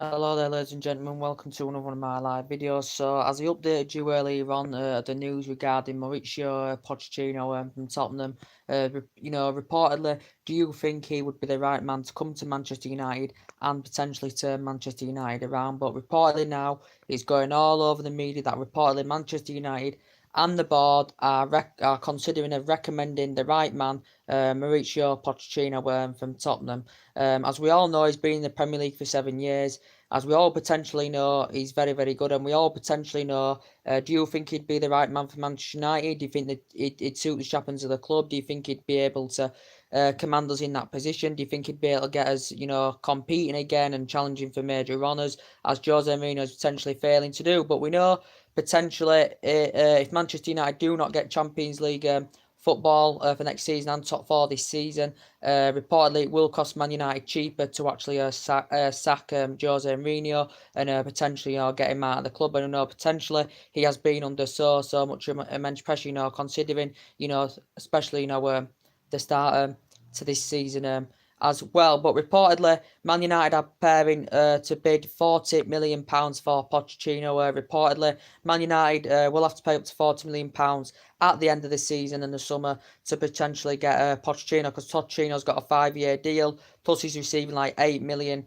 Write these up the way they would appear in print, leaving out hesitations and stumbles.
Hello there, ladies and gentlemen. Welcome to another one of my live videos. So, as I updated you earlier on the news regarding Mauricio Potchettino from Tottenham, reportedly, do you think he would be the right man to come to Manchester United and potentially turn Manchester United around? But reportedly now, it's going all over the media that reportedly Manchester United and the board are considering recommending the right man, Mauricio Pochettino from Tottenham. As we all know, he's been in the Premier League for 7 years. As we all potentially know, he's very, very good, and we all potentially know. Do you think he'd be the right man for Manchester United? Do you think that it'd suit the strappings of the club? Do you think he'd be able to command us in that position? Do you think he'd be able to get us, competing again and challenging for major honours, as Jose Mourinho is potentially failing to do? But we know potentially if Manchester United do not get Champions League football for next season and top four this season. Reportedly, it will cost Man United cheaper to actually sack Jose Mourinho and potentially get him out of the club. And I know potentially he has been under so much immense pressure. Considering especially the start to this season. As well, but reportedly, Man United are preparing to bid £40 million for Pochettino. Reportedly, Man United will have to pay up to £40 million at the end of the season in the summer to potentially get Pochettino, because Pochettino's got a 5-year deal, plus he's receiving like 8 million,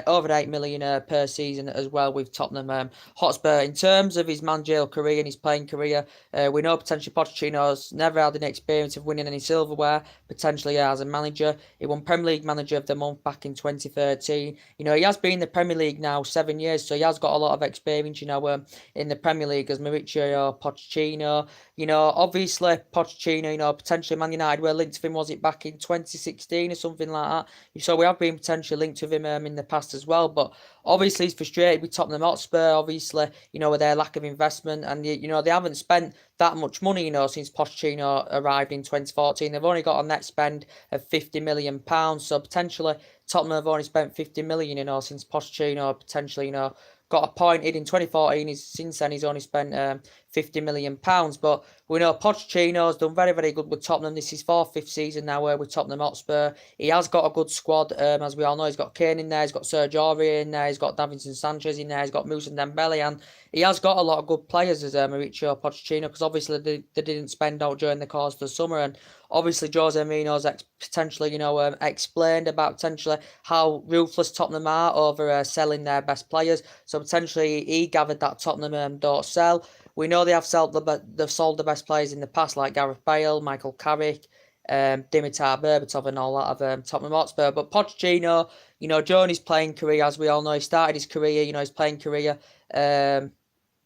over 8 million per season as well with Tottenham Hotspur. In terms of his managerial career and his playing career, we know potentially Pochettino's never had any experience of winning any silverware, potentially as a manager. He won Premier League Manager of the Month back in 2013. He has been in the Premier League now 7 years, so he has got a lot of experience, in the Premier League as Mauricio Pochettino. Obviously Pochettino, potentially Man United were linked to him, was it back in 2016 or something like that? So we have been potentially linked with him in the past as well, but obviously he's frustrated with Tottenham Hotspur, obviously, with their lack of investment, and, they haven't spent that much money, since Pochettino arrived in 2014. They've only got a net spend of £50 million, so potentially Tottenham have only spent 50 million, since Pochettino potentially, got appointed in 2014. Since then he's only spent £50 million. But we know Pochettino's done very, very good with Tottenham. This is his 4th, 5th season now with Tottenham Hotspur. He has got a good squad, as we all know. He's got Kane in there, he's got Sergio Aurier in there, he's got Davinson Sanchez in there, he's got Moussa Dembele, and he has got a lot of good players as Mauricio Pochettino, because obviously they didn't spend out during the course of the summer, and obviously Jose Mourinho's potentially, explained about potentially how ruthless Tottenham are over selling their best players. So potentially he gathered that Tottenham don't sell. We know they've sold the best players in the past, like Gareth Bale, Michael Carrick, Dimitar Berbatov and all that of Tottenham Hotspur. But Pochettino, during his playing career, as we all know, he started his career, his playing career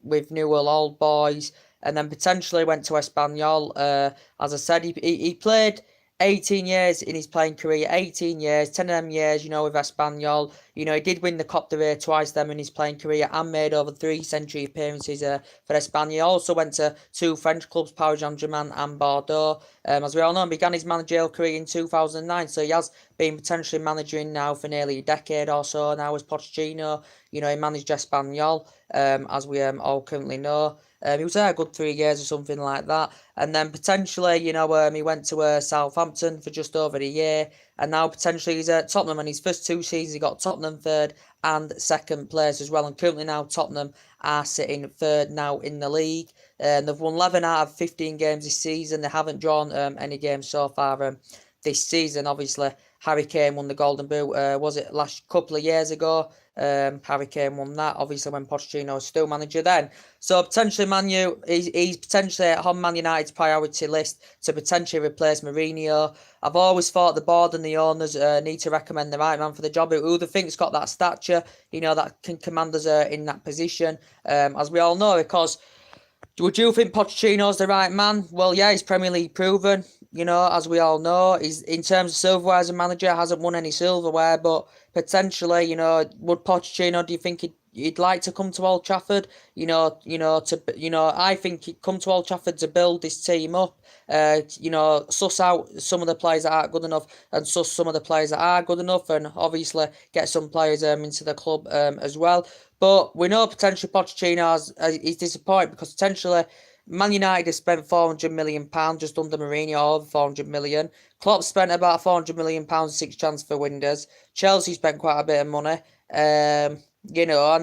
with Newell Old Boys, and then potentially went to Espanyol. As I said, he played 18 years in his playing career, 18 years, 10 of them years, with Espanyol. He did win the Coupe de Rey twice then in his playing career and made over 3 century appearances for Espanyol. He also went to 2 French clubs, Paris Saint-Germain and Bordeaux. As we all know, began his managerial career in 2009, so he has been potentially managing now for nearly a decade or so now as Pochettino. He managed Espanyol, as we all currently know. He was there a good 3 years or something like that. And then potentially, he went to Southampton for just over a year. And now potentially he's at Tottenham. And his first 2 seasons, he got Tottenham 3rd and 2nd place as well. And currently now Tottenham are sitting 3rd now in the league. They've won 11 out of 15 games this season. They haven't drawn any games so far this season. Obviously, Harry Kane won the Golden Boot, was it last couple of years ago? Harry Kane won that, obviously, when Pochettino was still manager then. So potentially he's potentially on Man United's priority list to potentially replace Mourinho. I've always thought the board and the owners need to recommend the right man for the job. Who they think's got that stature, that can command us in that position, as we all know, because would you think Pochettino's the right man? Well, yeah, he's Premier League proven, as we all know. He's, in terms of silverware as a manager, hasn't won any silverware, but potentially, would Pochettino, do you think he'd like to come to Old Trafford? I think he'd come to Old Trafford to build this team up, suss out some of the players that aren't good enough and suss some of the players that are good enough, and obviously get some players into the club as well. But we know potentially Pochettino is disappointed because potentially Man United has spent £400 million just under Mourinho, over 400 million. Klopp spent about £400 million in 6 transfer windows. Chelsea spent quite a bit of money. And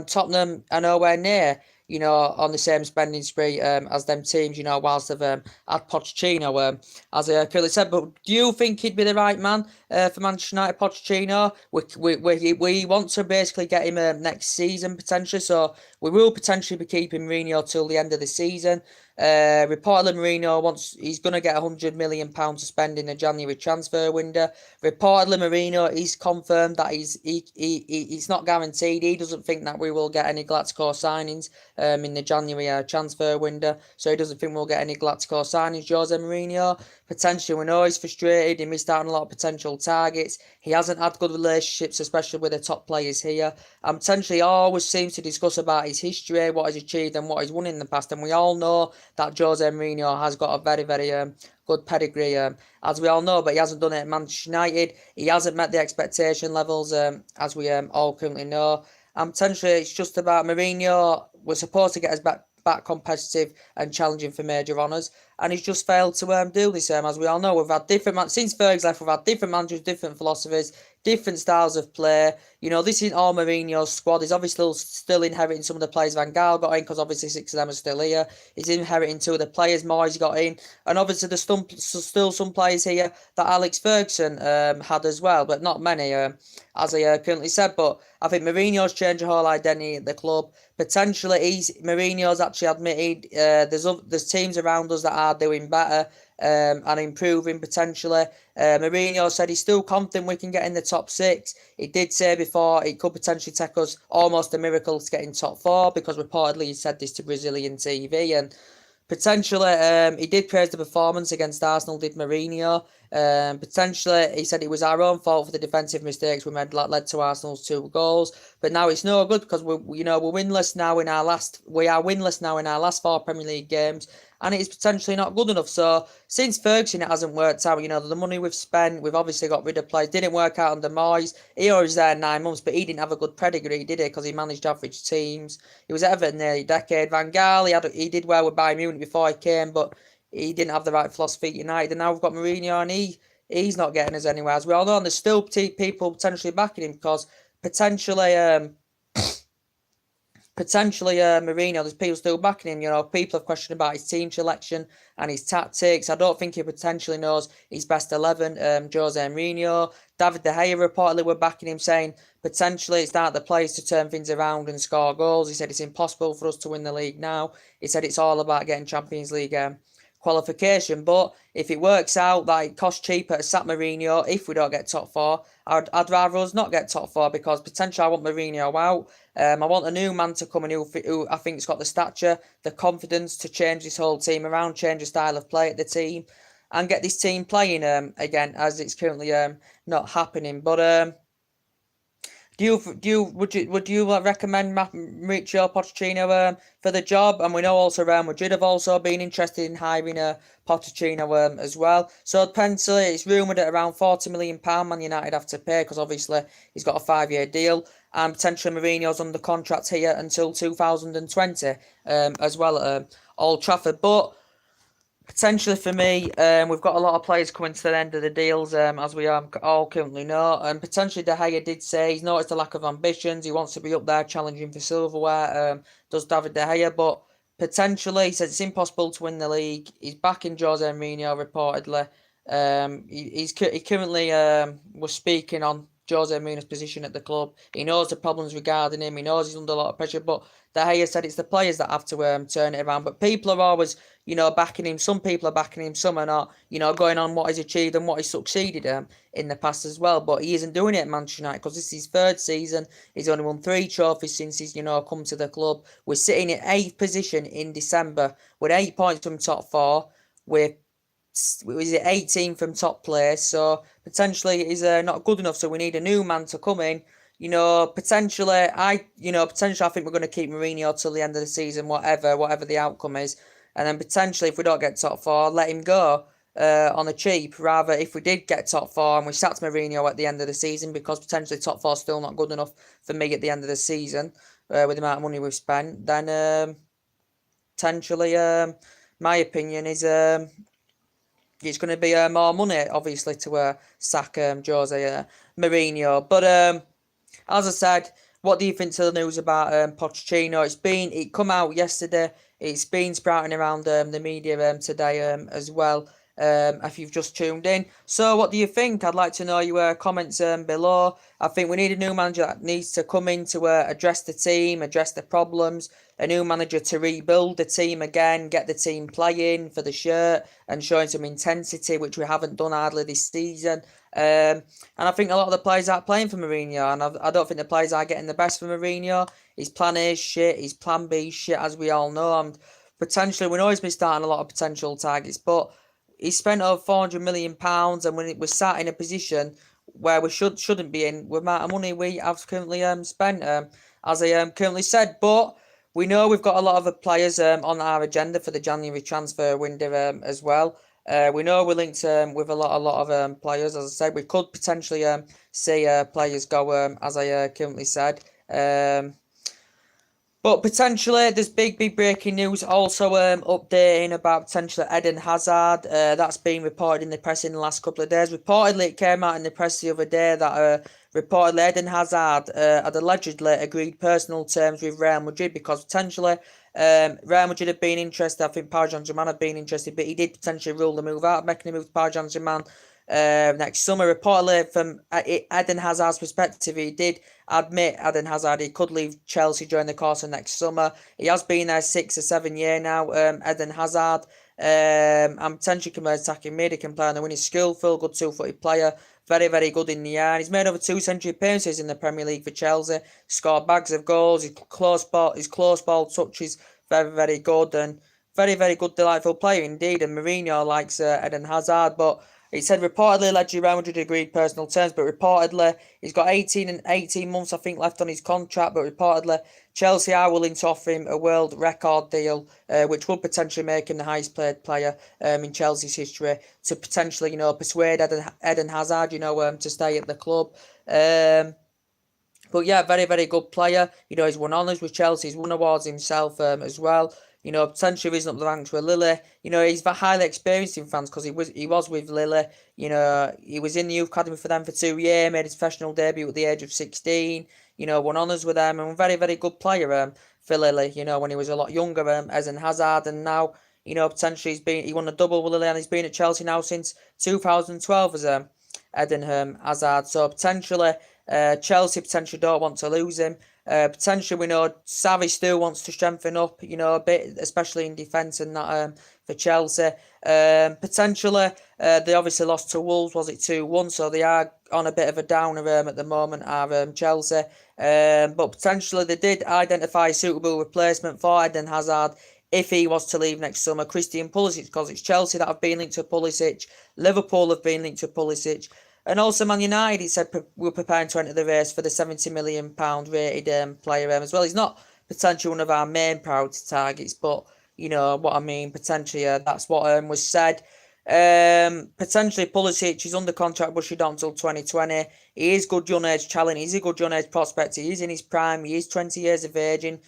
Tottenham are nowhere near, on the same spending spree as them teams, whilst they've had Pochettino, as I clearly said. But do you think he'd be the right man for Manchester United, Pochettino? We want to basically get him next season potentially, so we will potentially be keeping Mourinho till the end of the season. Reportedly, Mourinho he's going to get £100 million to spend in the January transfer window. Reportedly, Mourinho is confirmed that he's not guaranteed. He doesn't think that we will get any Galactico signings in the January transfer window. So he doesn't think we'll get any Galactico signings. Jose Mourinho, potentially, we know he's frustrated. He missed out on a lot of potential targets. He hasn't had good relationships, especially with the top players here. And potentially always seems to discuss about his history, what he's achieved and what he's won in the past. And we all know that Jose Mourinho has got a very, very good pedigree, as we all know, but he hasn't done it at Manchester United. He hasn't met the expectation levels, as we all currently know. And potentially, it's just about Mourinho. We're supposed to get us back competitive and challenging for major honours, and he's just failed to do this. As we all know, we've had different since Ferg's left. We've had different managers, different philosophies, different styles of play. This isn't all Mourinho's squad. He's obviously still inheriting some of the players Van Gaal got in, because obviously 6 of them are still here. He's inheriting 2 of the players Moyes got in, and obviously there's still some players here that Alex Ferguson had as well, but not many, as I currently said. But I think Mourinho's changed the whole identity at the club. Potentially, Mourinho's actually admitted there's teams around us that are doing better and improving potentially. Mourinho said he's still confident we can get in the top 6. He did say before it could potentially take us almost a miracle to get in top 4, because reportedly he said this to Brazilian TV. And potentially, he did praise the performance against Arsenal, did Mourinho. Potentially, he said it was our own fault for the defensive mistakes we made that led to Arsenal's 2 goals. But now it's no good, because we're winless now in our last 4 Premier League games, and it is potentially not good enough. So since Ferguson, it hasn't worked out. The money we've spent, we've obviously got rid of players. Didn't work out under Moyes. He was there 9 months, but he didn't have a good pedigree, did he? Because he managed average teams. He was at Everton nearly a decade. Van Gaal, he did well with Bayern Munich before he came, but he didn't have the right philosophy at United. And now we've got Mourinho, and he's not getting us anywhere, as we all know. And there's still people potentially backing him, because potentially Mourinho, there's people still backing him. People have questioned about his team selection and his tactics. I don't think he potentially knows his best 11, Jose Mourinho. David De Gea reportedly were backing him, saying potentially it's down to the players to turn things around and score goals. He said it's impossible for us to win the league now. He said it's all about getting Champions League qualification. But if it works out that it costs cheaper to sack Mourinho if we don't get top 4, I'd rather us not get top 4, because potentially I want Mourinho out. I want a new man to come in who I think's got the stature, the confidence to change this whole team around, change the style of play at the team, and get this team playing again, as it's currently not happening. But would you recommend Mauricio Pochettino for the job? And we know also Real Madrid have also been interested in hiring Pochettino as well. So potentially it's rumoured at around £40 million Man United have to pay, because obviously he's got a 5-year deal, and potentially Mourinho's under contract here until 2020 as well at Old Trafford. But potentially for me, we've got a lot of players coming to the end of the deals, as we all currently know. And potentially De Gea did say he's noticed the lack of ambitions. He wants to be up there challenging for silverware, does David De Gea. But potentially, he says it's impossible to win the league. He's backing Jose Mourinho, reportedly. He currently was speaking on Jose Mourinho's position at the club. He knows the problems regarding him. He knows he's under a lot of pressure. But De Gea said it's the players that have to turn it around. But people are always, backing him. Some people are backing him, some are not. Going on what he's achieved and what he's succeeded in the past as well. But he isn't doing it at Manchester United, because this is his 3rd season. He's only won 3 trophies since he's, come to the club. We're sitting at 8th position in December with 8 points from top 4. We're 18 from top place, so potentially it is not good enough. So we need a new man to come in. Potentially I think we're going to keep Mourinho till the end of the season, whatever the outcome is, and then potentially if we don't get top 4, let him go on a cheap. Rather, if we did get top 4 and we sacked Mourinho at the end of the season, because potentially top 4 is still not good enough for me at the end of the season with the amount of money we've spent, then potentially my opinion is it's going to be more money, obviously, to sack Jose Mourinho. But as I said, what do you think to the news about Pochettino? It come out yesterday. It's been sprouting around the media today as well. If you've just tuned in. So, what do you think? I'd like to know your comments below. I think we need a new manager that needs to come in to address the team, address the problems. A new manager to rebuild the team again, get the team playing for the shirt and showing some intensity, which we haven't done hardly this season. And I think a lot of the players aren't playing for Mourinho, and I don't think the players are getting the best for Mourinho. His plan A is shit, his plan B is shit, as we all know. And potentially, we know he's been starting a lot of potential targets, but he spent over £400 million, and when we're sat in a position where we shouldn't be in with the amount of money we have currently spent, as I currently said. But we know we've got a lot of players on our agenda for the January transfer window as well. We know we're linked with a lot of players. As I said, we could potentially see players go as I currently said. But potentially, there's big breaking news also updating about potentially Eden Hazard. That's been reported in the press in the last couple of days. Reportedly, it came out in the press the other day that reportedly Eden Hazard had allegedly agreed personal terms with Real Madrid because potentially Real Madrid have been interested. I think Paris Saint-Germain have been interested, but he did potentially rule the move out, making a move to Paris Saint-Germain next summer. Reportedly, from Eden Hazard's perspective, he did admit Eden Hazard he could leave Chelsea during the course of next summer. He has been there 6 or 7 years now, Eden Hazard. And potentially can play attacking mid, he can play on the wing. He's skillful, good two-footed player, very good in the air. He's made over 2 century appearances in the Premier League for Chelsea, scored bags of goals. His close ball touch is very good, and very good, delightful player indeed. And Mourinho likes Eden Hazard, but he said reportedly allegedly Real Madrid agreed personal terms, but reportedly he's got 18 months I think left on his contract, but reportedly Chelsea are willing to offer him a world record deal, which would potentially make him the highest paid player in Chelsea's history, to potentially, persuade Eden Hazard, to stay at the club. But yeah, very good player. He's won honours with Chelsea. He's won awards himself as well. Potentially risen up the ranks with Lille. He's highly experienced in France because he was with Lille. He was in the youth academy for them for 2 years. Made his professional debut at the age of 16. Won honours with them, and a very good player for Lille. When he was a lot younger as in Hazard, and now potentially he won a double with Lille, and he's been at Chelsea now since 2012 as Eden Hazard. So potentially. Chelsea potentially don't want to lose him. Potentially, we know Sarri still wants to strengthen up, a bit, especially in defence and that for Chelsea. Potentially, they obviously lost to Wolves, was it 2-1? So they are on a bit of a downer at the moment, are Chelsea. But potentially, they did identify a suitable replacement for Eden Hazard if he was to leave next summer. Christian Pulisic, because it's Chelsea that have been linked to Pulisic. Liverpool have been linked to Pulisic. And also Man United, he said we're preparing to enter the race for the £70 million rated player as well. He's not potentially one of our main priority targets, but you know what I mean. Potentially, that's what was said. Potentially Pulisic is under contract with Bushy until 2020. He is good young age talent. He's a good young age prospect. He is in his prime. He is 20 years of age. And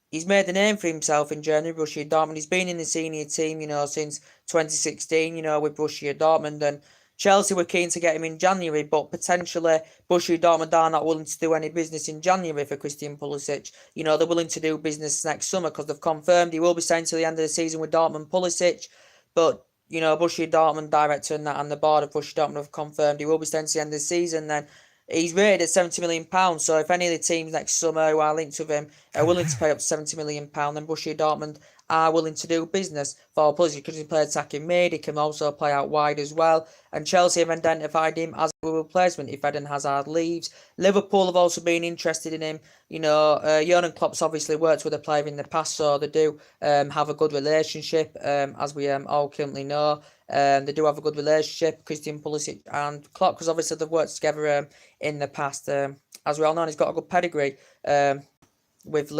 he's made a name for himself in Germany, Borussia Dortmund. He's been in the senior team, since 2016, with Borussia Dortmund. And Chelsea were keen to get him in January, but potentially Borussia Dortmund are not willing to do any business in January for Christian Pulisic. They're willing to do business next summer because they've confirmed he will be signed to the end of the season with Dortmund Pulisic. But, Borussia Dortmund director and the board of Borussia Dortmund have confirmed he will be signed to the end of the season. Then he's rated at £70 million. So if any of the teams next summer who are linked with him are willing to pay up to £70 million, then Borussia Dortmund are willing to do business for Pulisic because he plays attacking mid. He can also play out wide as well. And Chelsea have identified him as a replacement if Eden Hazard leaves. Liverpool have also been interested in him. Jurgen Klopp's obviously worked with a player in the past, so they do have a good relationship, as we all currently know. They do have a good relationship, Christian Pulisic and Klopp, because obviously they've worked together in the past. As we all know, he's got a good pedigree with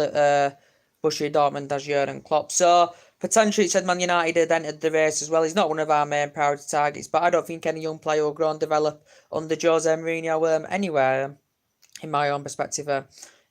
Borussia Dortmund as Jurgen Klopp. So potentially, it said Man United had entered the race as well. He's not one of our main priority targets, but I don't think any young player will grow and develop under Jose Mourinho anywhere, in my own perspective,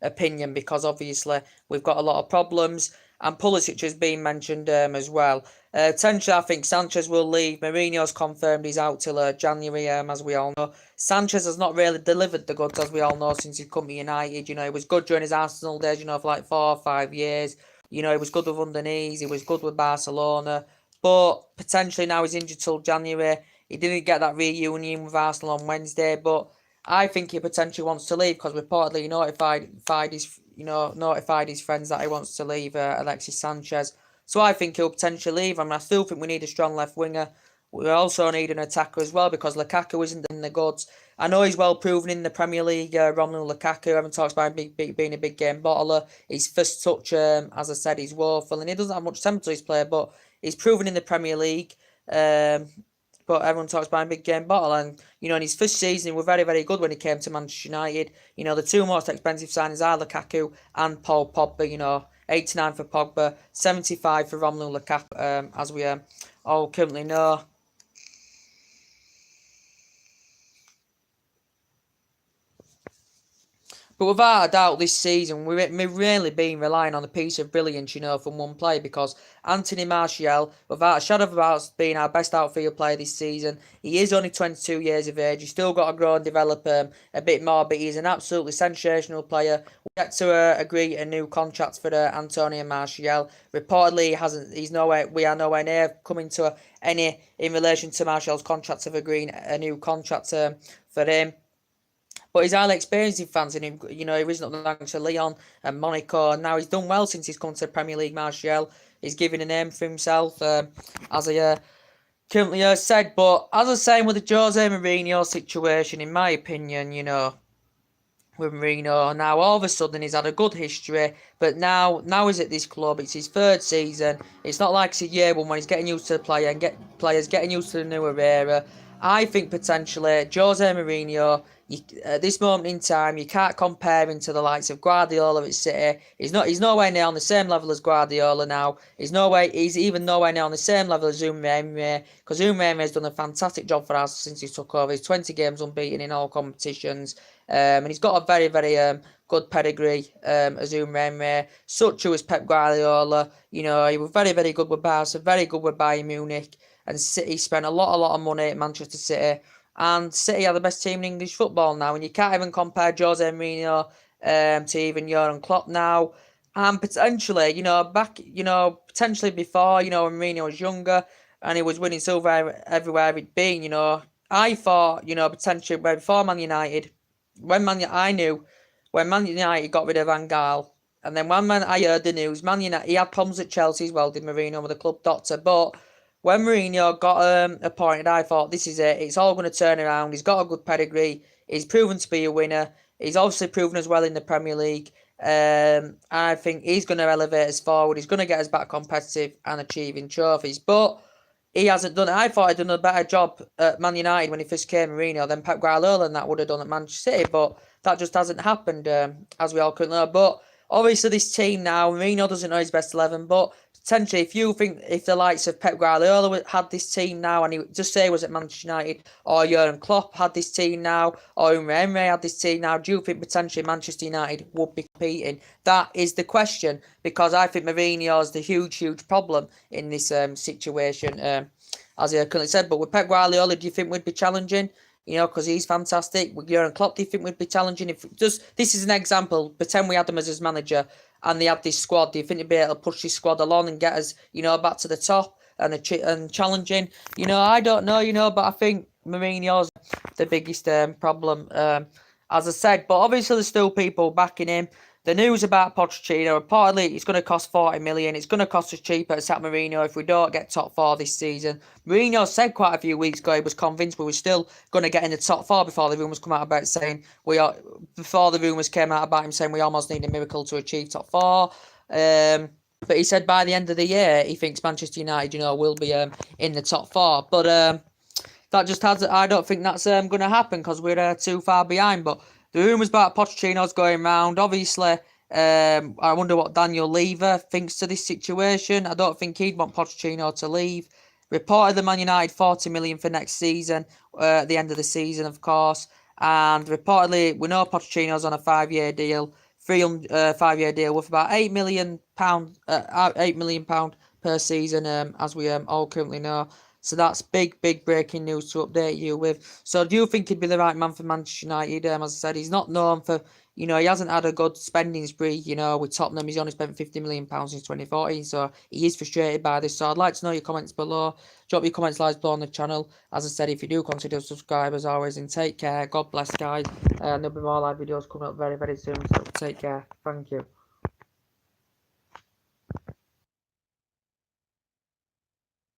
opinion, because obviously we've got a lot of problems. and Pulisic has been mentioned as well. Potentially, I think Sanchez will leave. Mourinho's confirmed he's out till January, as we all know. Sanchez has not really delivered the goods, as we all know, since he's come to United. He was good during his Arsenal days, for like 4 or 5 years. He was good with Underneath. He was good with Barcelona. But potentially now he's injured till January. He didn't get that reunion with Arsenal on Wednesday, but I think he potentially wants to leave because reportedly he notified his friends that he wants to leave Alexis Sanchez. So I think he'll potentially leave. I still think we need a strong left winger. We also need an attacker as well because Lukaku isn't in the goods. I know he's well proven in the Premier League, Romelu Lukaku. Everyone talks about him being a big game bottler. His first touch, as I said, he's woeful. And he doesn't have much temper to his play, but he's proven in the Premier League. But everyone talks about him big game bottle. And, in his first season, he was very, very good when he came to Manchester United. The two most expensive signings are Lukaku and Paul Pogba, 89 for Pogba, 75 for Romelu Lukaku, as we all currently know. But without a doubt, this season, we've really been relying on a piece of brilliance, from one player because Anthony Martial, without a shadow of a doubt, being our best outfield player this season. He is only 22 years of age. He's still got to grow and develop a bit more, but he's an absolutely sensational player. We had to agree a new contract for Antonio Martial. Reportedly, we are nowhere near coming to any in relation to Martial's contract of agreeing a new contract for him. But he's highly experienced in fans, and he risen up the ranks to Lyon and Monaco, and now he's done well since he's come to the Premier League. Martial, he's given a name for himself, as I currently said. But as I was saying with the Jose Mourinho situation, in my opinion, with Mourinho, now all of a sudden he's had a good history, but now he's at this club. It's his third season. It's not like it's a year one when he's getting used to the player and players getting used to the newer era. I think potentially Jose Mourinho, at this moment in time, you can't compare him to the likes of Guardiola at City. He's nowhere near on the same level as Guardiola now. He's even nowhere near on the same level as Unai Emery, because Unai Emery has done a fantastic job for us since he took over. He's 20 games unbeaten in all competitions, and he's got a very, very good pedigree as Unai Emery. Such as Pep Guardiola, he was very, very good with Barca, very good with Bayern Munich, and City spent a lot of money at Manchester City. And City are the best team in English football now, and you can't even compare Jose Mourinho to even Jurgen Klopp now. And potentially, potentially before, when Mourinho was younger and he was winning silver everywhere he'd been, I thought, potentially before Man United, when Man United got rid of Van Gaal, and then I heard the news, Man United, he had problems at Chelsea as well, did Mourinho, with the club doctor, but when Mourinho got appointed, I thought, this is it. It's all going to turn around. He's got a good pedigree. He's proven to be a winner. He's obviously proven as well in the Premier League. I think he's going to elevate us forward. He's going to get us back competitive and achieving trophies. But he hasn't done it. I thought he'd done a better job at Man United when he first came, Mourinho, than Pep Guardiola and that would have done at Manchester City. But that just hasn't happened, as we all could know. But obviously this team now, Mourinho doesn't know his best 11, but potentially, if the likes of Pep Guardiola had this team now, and he just say he was at Manchester United, or Jurgen Klopp had this team now, or Unai Emery had this team now, do you think potentially Manchester United would be competing? That is the question, because I think Mourinho is the huge problem in this situation, as I currently said. But with Pep Guardiola, do you think we'd be challenging? Because he's fantastic. With Jurgen Klopp, do you think we'd be challenging? This is an example. Pretend we had him as his manager, and they had this squad. Do you think they'd be able to push this squad along and get us, back to the top and challenging? I don't know, but I think Mourinho's the biggest problem, as I said. But obviously, there's still people backing him. The news about Potchettino, reportedly, it's going to cost 40 million. It's going to cost us cheaper to sack Mourinho if we don't get top 4 this season. Mourinho said quite a few weeks ago he was convinced we were still going to get in the top 4 before the rumours came out about him saying we almost need a miracle to achieve top 4. But he said by the end of the year he thinks Manchester United, will be in the top 4. But I don't think that's going to happen because we're too far behind. But the rumours about Pochettino's going round. Obviously, I wonder what Daniel Levy thinks to this situation. I don't think he'd want Pochettino to leave. Reported the Man United 40 million for next season, at the end of the season, of course. And reportedly, we know Pochettino's on a 5-year deal 5-year deal worth about £8 million, £8 million per season, as we all currently know. So that's big breaking news to update you with. So do you think he'd be the right man for Manchester United? As I said, he's not known for, he hasn't had a good spending spree, with Tottenham. He's only spent £50 million since 2014, so he is frustrated by this. So I'd like to know your comments below. Drop your comments below on the channel. As I said, if you do consider subscribe as always, and take care. God bless, guys. And there'll be more live videos coming up very soon, so take care. Thank you.